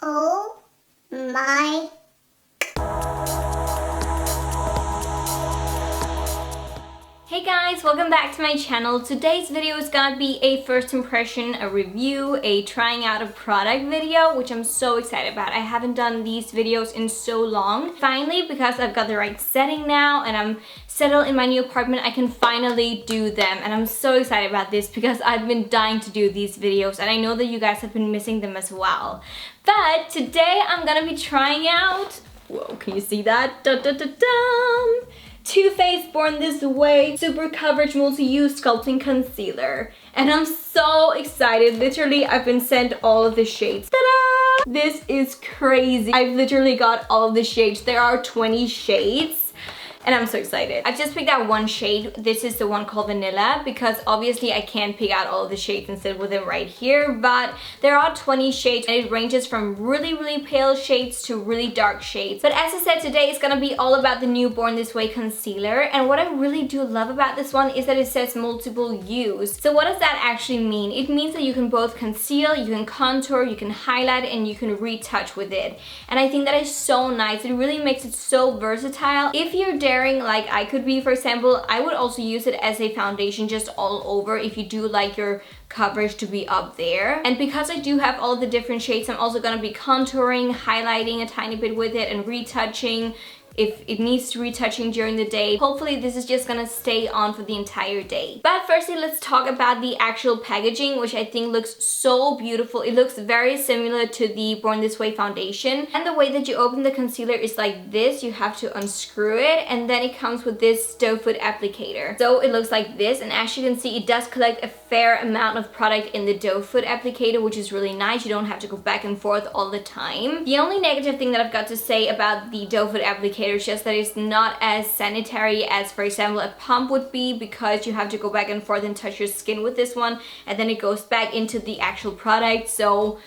Oh my. Hey guys, welcome back to my channel. Today's video is gonna be a first impression, a review, a trying out a product video, which I'm so excited about. I haven't done these videos in so long. Finally, because I've got the right setting now and I'm settled in my new apartment, I can finally do them. And I'm so excited about this because I've been dying to do these videos and I know that you guys have been missing them as well. But today I'm gonna be trying out, whoa, can you see that? Dun, dun, dun, dun. Too Faced Born This Way Super Coverage Multi-Use Sculpting Concealer. And I'm so excited. Literally, I've been sent all of the shades. Ta-da! This is crazy. I've literally got all of the shades. There are 20 shades. And I'm so excited. I've just picked out one shade. This is the one called Vanilla because obviously I can't pick out all of the shades and sit with them right here, but there are 20 shades and it ranges from really pale shades to really dark shades. But as I said, today it's gonna be all about the new Born This Way concealer, and what I really do love about this one is that it says multiple use. So what does that actually mean? It means that you can both conceal, you can contour, you can highlight, and you can retouch with it. And I think that is so nice. It really makes it so versatile. If you're daring like I could be, for example, I would also use it as a foundation just all over if you do like your coverage to be up there. And because I do have all the different shades, I'm also gonna be contouring, highlighting a tiny bit with it, and retouching if it needs retouching during the day. Hopefully this is just gonna stay on for the entire day. But firstly, let's talk about the actual packaging, which I think looks so beautiful. It looks very similar to the Born This Way foundation. And the way that you open the concealer is like this. You have to unscrew it, and then it comes with this doe foot applicator. So it looks like this, and as you can see, it does collect a fair amount of product in the doe foot applicator, which is really nice. You don't have to go back and forth all the time. The only negative thing that I've got to say about the doe foot applicator is just that it's not as sanitary as, for example, a pump would be, because you have to go back and forth and touch your skin with this one, and then it goes back into the actual product. So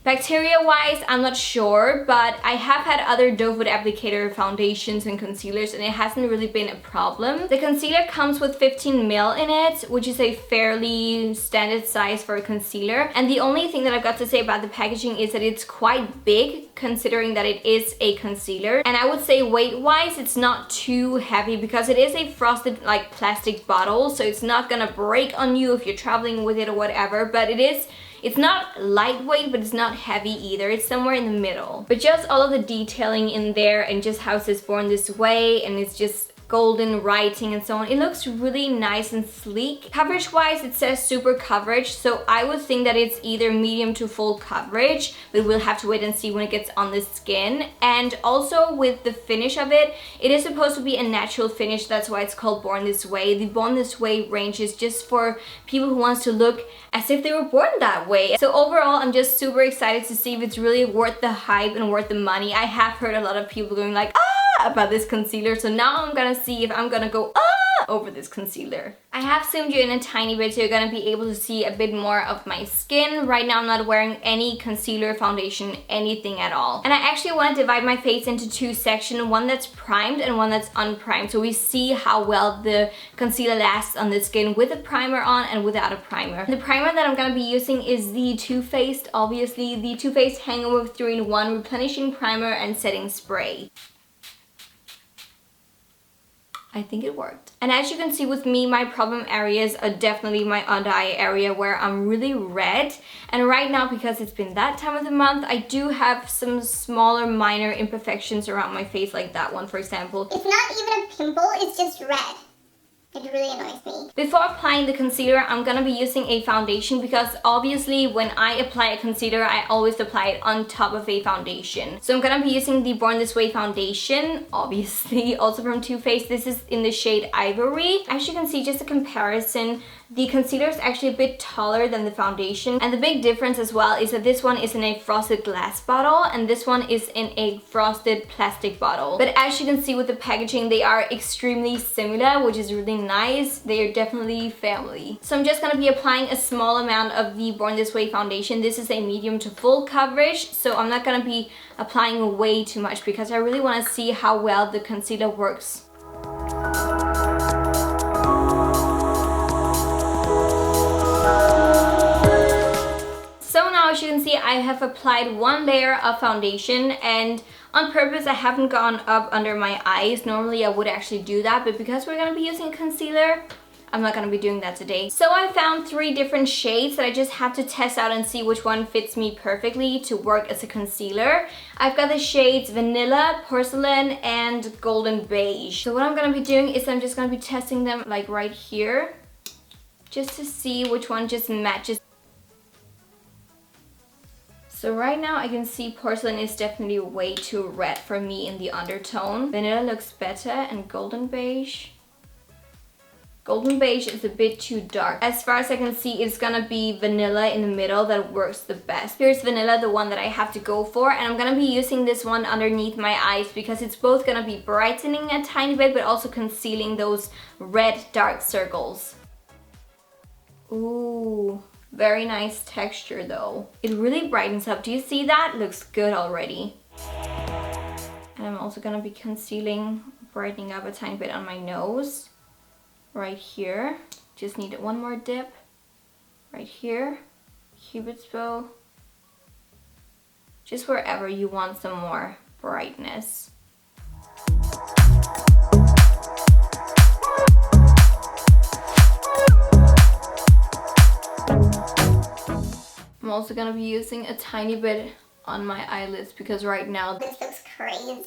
bacteria wise, I'm not sure, but I have had other doe foot applicator foundations and concealers and it hasn't really been a problem. The concealer comes with 15 ml in it, which is a fairly standard size for a concealer. And the only thing that I've got to say about the packaging is that it's quite big considering that it is a concealer. And I would say weight wise, it's not too heavy because it is a frosted like plastic bottle, so it's not gonna break on you if you're traveling with it or whatever, but it's not lightweight, but it's not heavy either. It's somewhere in the middle. But just all of the detailing in there and just how it says Born This Way, and it's just golden writing and so on. It looks really nice and sleek. Coverage wise, it says super coverage, so I would think that it's either medium to full coverage, but we'll have to wait and see when it gets on the skin. And also with the finish of it, it is supposed to be a natural finish. That's why it's called Born This Way. The Born This Way range is just for people who wants to look as if they were born that way. So overall, I'm just super excited to see if it's really worth the hype and worth the money. I have heard a lot of people going like, about this concealer, so now I'm gonna see if I'm gonna go over this concealer. I have zoomed you in a tiny bit so you're gonna be able to see a bit more of my skin. Right now I'm not wearing any concealer, foundation, anything at all. And I actually want to divide my face into two sections, one that's primed and one that's unprimed, so we see how well the concealer lasts on the skin with a primer on and without a primer. The primer that I'm gonna be using is the Too Faced, obviously, the Too Faced Hangover 3-in-1 Replenishing Primer and Setting Spray. I think it worked. And as you can see with me, my problem areas are definitely my under eye area where I'm really red. And right now, because it's been that time of the month, I do have some smaller minor imperfections around my face, like that one, for example. It's not even a pimple, it's just red. It really annoys me. Before applying the concealer, I'm gonna be using a foundation because obviously when I apply a concealer, I always apply it on top of a foundation. So I'm gonna be using the Born This Way foundation, obviously, also from Too Faced. This is in the shade Ivory. As you can see, just a comparison, the concealer is actually a bit taller than the foundation. And the big difference as well is that this one is in a frosted glass bottle and this one is in a frosted plastic bottle. But as you can see with the packaging, they are extremely similar, which is really nice. They are definitely family. So I'm just gonna be applying a small amount of the Born This Way foundation. This is a medium to full coverage, so I'm not gonna be applying way too much because I really wanna see how well the concealer works. So now, as you can see, I have applied one layer of foundation, and on purpose I haven't gone up under my eyes. Normally I would actually do that, but because we're going to be using concealer, I'm not going to be doing that today. So I found 3 different shades that I just have to test out and see which one fits me perfectly to work as a concealer. I've got the shades Vanilla, Porcelain, and Golden Beige. So what I'm going to be doing is I'm just going to be testing them like right here, just to see which one just matches. So right now I can see Porcelain is definitely way too red for me in the undertone. Vanilla looks better, and Golden Beige is a bit too dark. As far as I can see, it's gonna be Vanilla in the middle that works the best. Here's Vanilla, the one that I have to go for, and I'm gonna be using this one underneath my eyes because it's both gonna be brightening a tiny bit but also concealing those red dark circles. Ooh, very nice texture though. It really brightens up. Do you see that? Looks good already. And I'm also gonna be concealing, brightening up a tiny bit on my nose. Right here. Just need one more dip. Right here. Cupid's bow. Just wherever you want some more brightness. I'm also gonna be using a tiny bit on my eyelids because right now this looks crazy.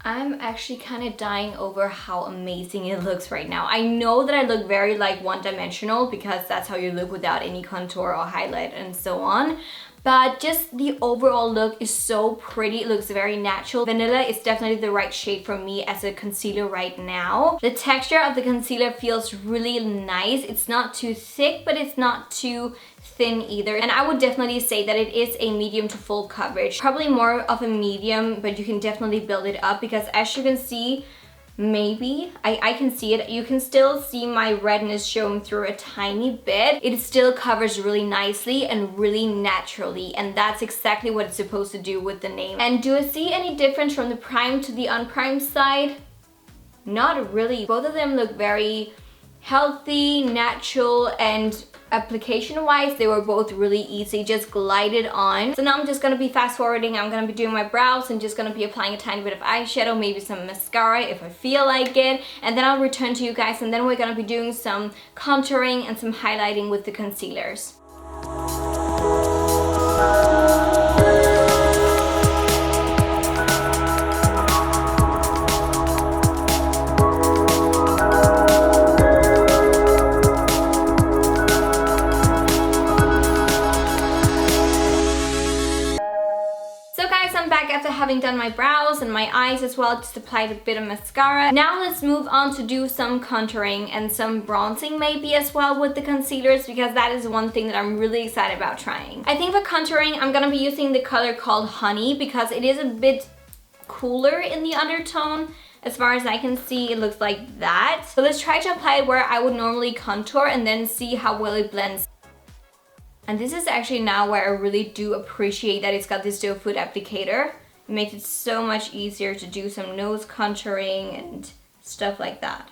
I'm actually kind of dying over how amazing it looks right now. I know that I look very like one-dimensional because that's how you look without any contour or highlight and so on. But just the overall look is so pretty. It looks very natural. Vanilla is definitely the right shade for me as a concealer right now. The texture of the concealer feels really nice. It's not too thick, but it's not too thin either. And I would definitely say that it is a medium to full coverage. Probably more of a medium, but you can definitely build it up because as you can see, maybe I can see it. You can still see my redness showing through a tiny bit. It still covers really nicely and really naturally, and that's exactly what it's supposed to do with the name. And do I see any difference from the prime to the unprimed side? Not really. Both of them look very healthy, natural, and application wise they were both really easy, just glided on. So now I'm just gonna be fast forwarding. I'm gonna be doing my brows and just gonna be applying a tiny bit of eyeshadow, maybe some mascara if I feel like it, and then I'll return to you guys, and then we're gonna be doing some contouring and some highlighting with the concealers. After having done my brows and my eyes as well, just applied a bit of mascara. Now let's move on to do some contouring and some bronzing maybe as well with the concealers, because that is one thing that I'm really excited about trying. I think for contouring I'm gonna be using the color called Honey because it is a bit cooler in the undertone. As far as I can see, it looks like that. So let's try to apply it where I would normally contour and then see how well it blends. And this is actually now where I really do appreciate that it's got this doe foot applicator. It makes it so much easier to do some nose contouring and stuff like that.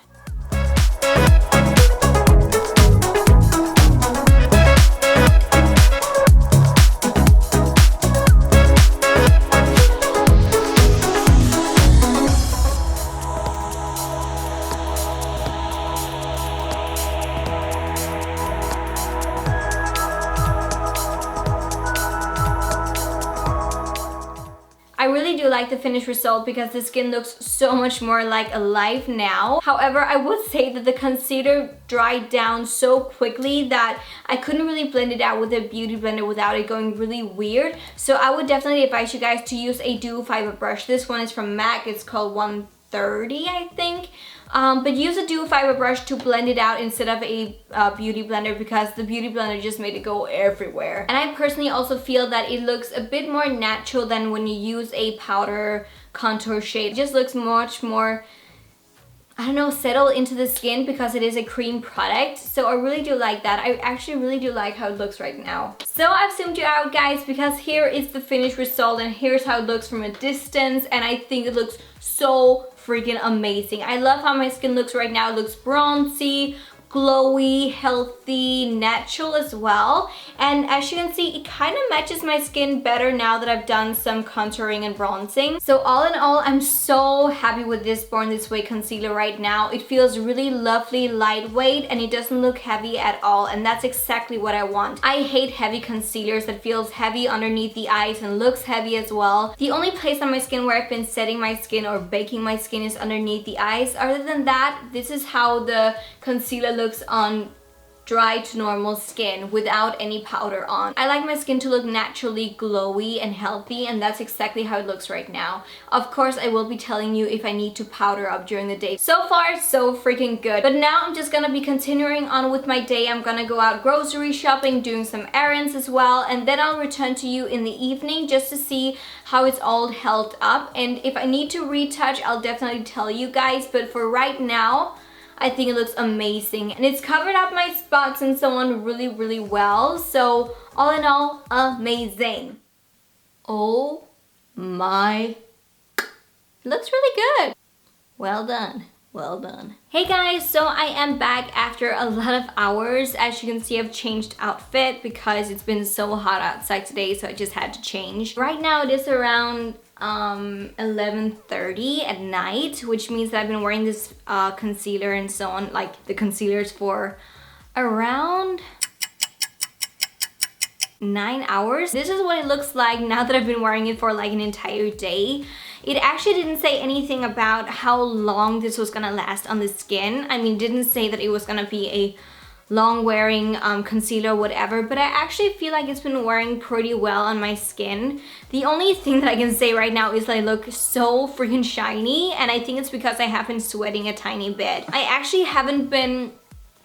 I really do like the finished result because the skin looks so much more like alive now. However, I would say that the concealer dried down so quickly that I couldn't really blend it out with a beauty blender without it going really weird. So I would definitely advise you guys to use a dual fiber brush. This one is from MAC. It's called 130, I think. But use a dual fiber brush to blend it out instead of a beauty blender, because the beauty blender just made it go everywhere. And I personally also feel that it looks a bit more natural than when you use a powder contour shade. It just looks much more, I don't know, settle into the skin because it is a cream product. So I really do like that. I actually really do like how it looks right now. So I've zoomed you out, guys, because here is the finished result and here's how it looks from a distance, and I think it looks so freaking amazing. I love how my skin looks right now. It looks bronzy, glowy, healthy, natural as well. And as you can see, it kind of matches my skin better now that I've done some contouring and bronzing. So all in all, I'm so happy with this Born This Way concealer right now. It feels really lovely, lightweight, and it doesn't look heavy at all, and that's exactly what I want. I hate heavy concealers that feels heavy underneath the eyes and looks heavy as well. The only place on my skin where I've been setting my skin or baking my skin is underneath the eyes. Other than that, this is how the concealer looks on dry to normal skin without any powder on. I like my skin to look naturally glowy and healthy, and that's exactly how it looks right now. Of course, I will be telling you if I need to powder up during the day. So far, so freaking good. But now I'm just gonna be continuing on with my day. I'm gonna go out grocery shopping, doing some errands as well, and then I'll return to you in the evening just to see how it's all held up. And if I need to retouch, I'll definitely tell you guys, but for right now, I think it looks amazing, and it's covered up my spots and so on really, really well. So all in all, amazing. Oh my, looks really good. Well done. Well done. Hey guys, so I am back after a lot of hours. As you can see, I've changed outfit because it's been so hot outside today, so I just had to change. Right now it is around 11:30 at night, which means that I've been wearing this concealer and so on, like the concealers, for around 9 hours. This is what it looks like now that I've been wearing it for like an entire day. It actually didn't say anything about how long this was gonna last on the skin. I mean, it didn't say that it was gonna be a long wearing concealer or whatever, but I actually feel like it's been wearing pretty well on my skin. The only thing that I can say right now is that I look so freaking shiny, and I think it's because I have been sweating a tiny bit. I actually haven't been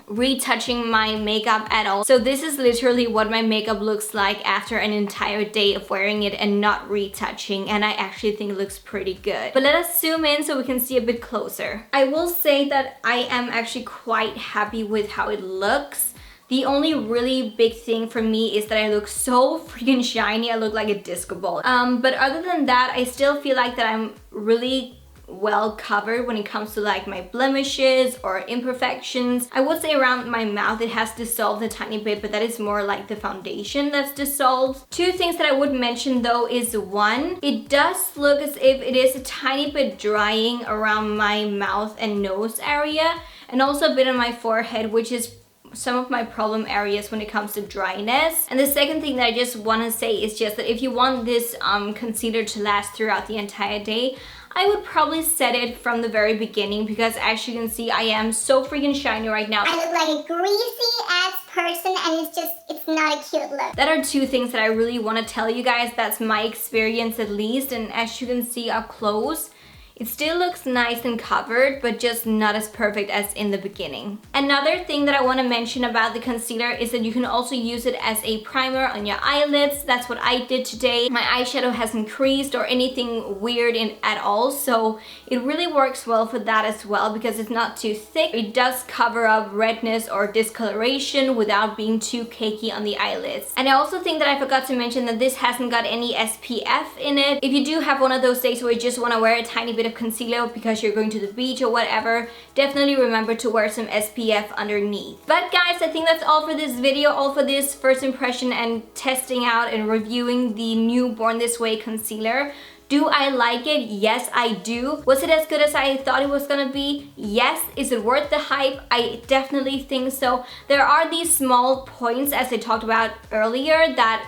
retouching my makeup at all, so this is literally what my makeup looks like after an entire day of wearing it and not retouching, and I actually think it looks pretty good. But let us zoom in so we can see a bit closer. I will say that I am actually quite happy with how it looks. The only really big thing for me is that I look so freaking shiny. I look like a disco ball. But other than that, I still feel like that I'm really well covered when it comes to like my blemishes or imperfections. I would say around my mouth it has dissolved a tiny bit, but that is more like the foundation that's dissolved. Two things that I would mention though is, one, it does look as if it is a tiny bit drying around my mouth and nose area, and also a bit on my forehead, which is some of my problem areas when it comes to dryness. And the second thing that I just want to say is just that if you want this concealer to last throughout the entire day, I would probably set it from the very beginning, because as you can see, I am so freaking shiny right now. I look like a greasy ass person, and it's not a cute look. That are two things that I really want to tell you guys. That's my experience at least, and as you can see up close, it still looks nice and covered, but just not as perfect as in the beginning. Another thing that I want to mention about the concealer is that you can also use it as a primer on your eyelids. That's what I did today. My eyeshadow hasn't creased or anything weird at all, so it really works well for that as well, because it's not too thick. It does cover up redness or discoloration without being too cakey on the eyelids. And I also think that I forgot to mention that this hasn't got any SPF in it. If you do have one of those days where you just want to wear a tiny bit of concealer because you're going to the beach or whatever, definitely remember to wear some SPF underneath. But guys, I think that's all for this video, all for this first impression and testing out and reviewing the new Born This Way concealer. Do I like it? Yes, I do. Was it as good as I thought it was gonna be? Yes. Is it worth the hype? I definitely think so. There are these small points, as I talked about earlier, that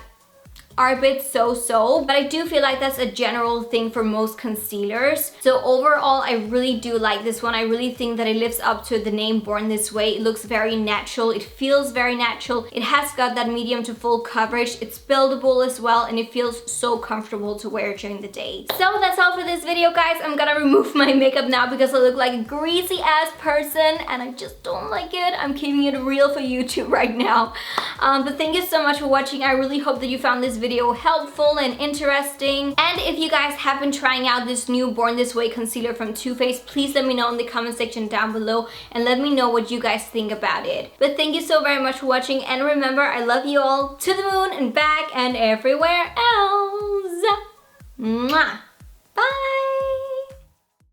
are a bit so-so, but I do feel like that's a general thing for most concealers. So overall, I really do like this one. I really think that it lives up to the name Born This Way. It looks very natural. It feels very natural. It has got that medium to full coverage. It's buildable as well, and it feels so comfortable to wear during the day. So that's all for this video, guys. I'm gonna remove my makeup now because I look like a greasy ass person, and I just don't like it. I'm keeping it real for YouTube right now. But thank you so much for watching. I really hope that you found this video helpful and interesting. And if you guys have been trying out this new Born This Way concealer from Too Faced, please let me know in the comment section down below and let me know what you guys think about it. But thank you so very much for watching, and remember, I love you all to the moon and back and everywhere else. Mwah! Bye!